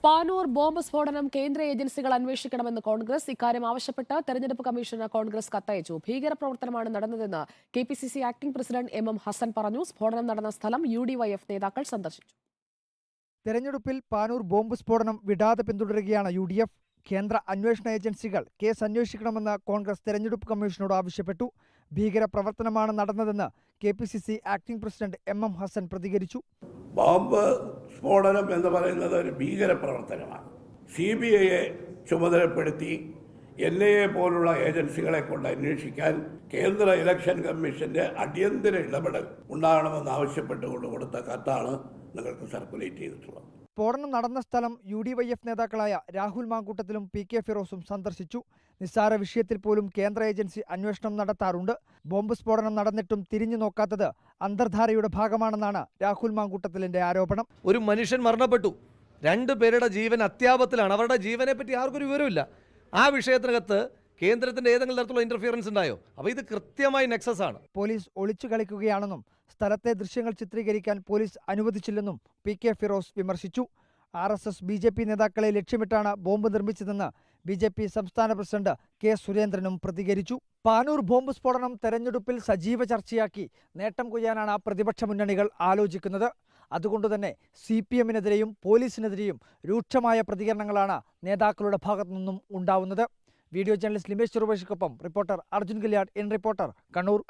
Panoor bomb സ്ഫോടനം കേന്ദ്ര ഏജൻസികൾ അന്വേഷിക്കണമെന്ന് കോൺഗ്രസ്. ഇക്കാര്യം ആവശ്യപ്പെട്ട് തെരഞ്ഞെടുപ്പ് കമ്മീഷന് കോൺഗ്രസ് കത്തയച്ചു. ഭീകരപ്രവർത്തനമാണ് നടന്നതെന്ന് KPCC acting president M Hassan പറഞ്ഞു. സ്ഫോടനം നടന്ന സ്ഥലം UDYF നേതാക്കൾ സന്ദർശിച്ചു. തെരഞ്ഞെടുപ്പിൽ പാനൂർ ബോംബ് സ്ഫോടനം വിടാതെ പിന്തുടരുകയാണ് UDF. കേന്ദ്ര അന്വേഷണ ഏജൻസികൾ കേസ് അന്വേഷിക്കണമെന്ന് കോൺഗ്രസ് തെരഞ്ഞെടുപ്പ് കമ്മീഷനോട് ആവശ്യപ്പെട്ടു. ഭീകരപ്രവർത്തനമാണ് നടന്നതെന്ന് KPCC acting president M Hassan പ്രതികരിച്ചു. ബോംബ് സ്ഫോടനം എന്ന് പറയുന്നത് ഒരു ഭീകരപ്രവർത്തനമാണ്. CBIയെ ചുമതലപ്പെടുത്തി NIA പോലുള്ള ഏജൻസികളെ കൊണ്ട് അന്വേഷിക്കാൻ കേന്ദ്ര ഇലക്ഷൻ കമ്മീഷന്റെ അടിയന്തര ഇടപെടൽ ഉണ്ടാകണമെന്ന് ആവശ്യപ്പെട്ടുകൊണ്ട് കൊടുത്ത കത്താണ് നിങ്ങൾക്ക് സർക്കുലേറ്റ് ചെയ്തിട്ടുള്ളത്. സ്ഫോടനം നടന്ന സ്ഥലം UDYF നേതാക്കളായ രാഹുൽ മാങ്കൂട്ടത്തിലും PK ഫിറോസും സന്ദർശിച്ചു. നിസ്സാര വിഷയത്തിൽ പോലും കേന്ദ്ര ഏജൻസി അന്വേഷണം നടത്താറുണ്ട്. ബോംബ് സ്ഫോടനം നടന്നിട്ടും തിരിഞ്ഞു നോക്കാത്തത് അന്തർധാരയുടെ ഭാഗമാണെന്നാണ് രാഹുൽ മാങ്കൂട്ടത്തിലിന്റെ ആരോപണം. ഒരു മനുഷ്യൻ മരണപ്പെട്ടു, 2 പേരുടെ ജീവൻ അത്യാപത്തിലാണ്. അവരുടെ ജീവനെ പറ്റി ആർക്കൊരു വിവരമില്ല. ആ വിഷയത്തിനകത്ത് കേന്ദ്രത്തിന്റെ ഏതെങ്കിലും തരത്തിലുള്ള ഇന്റർഫിയറൻസ് ഉണ്ടായോ? അപ്പോൾ ഇത് കൃത്യമായി നെക്സസ് ആണ്. പോലീസ് ഒളിച്ചു കളിക്കുകയാണെന്നും സ്ഥലത്തെ ദൃശ്യങ്ങൾ ചിത്രീകരിക്കാൻ പോലീസ് അനുവദിച്ചില്ലെന്നും PK ഫിറോസ് വിമർശിച്ചു. RSS BJP നേതാക്കളെ ലക്ഷ്യമിട്ടാണ് ബോംബ് നിർമ്മിച്ചതെന്ന് BJP സംസ്ഥാന പ്രസിഡന്റ് K സുരേന്ദ്രനും പ്രതികരിച്ചു. പാനൂർ ബോംബ് സ്ഫോടനം തെരഞ്ഞെടുപ്പിൽ സജീവ ചർച്ചയാക്കി നേട്ടം കൊയ്യാനാണ് പ്രതിപക്ഷ മുന്നണികൾ ആലോചിക്കുന്നത്. അതുകൊണ്ടുതന്നെ CPMനെതിരെയും പോലീസിനെതിരെയും രൂക്ഷമായ പ്രതികരണങ്ങളാണ് നേതാക്കളുടെ ഭാഗത്തു നിന്നും ഉണ്ടാവുന്നത്. വീഡിയോ ജേർണലിസ്റ്റ് ലിമേഷ് ചെറുപേഷിക്കൊപ്പം റിപ്പോർട്ടർ അർജുൻ ഗല്യാട്, റിപ്പോർട്ടർ, കണ്ണൂർ.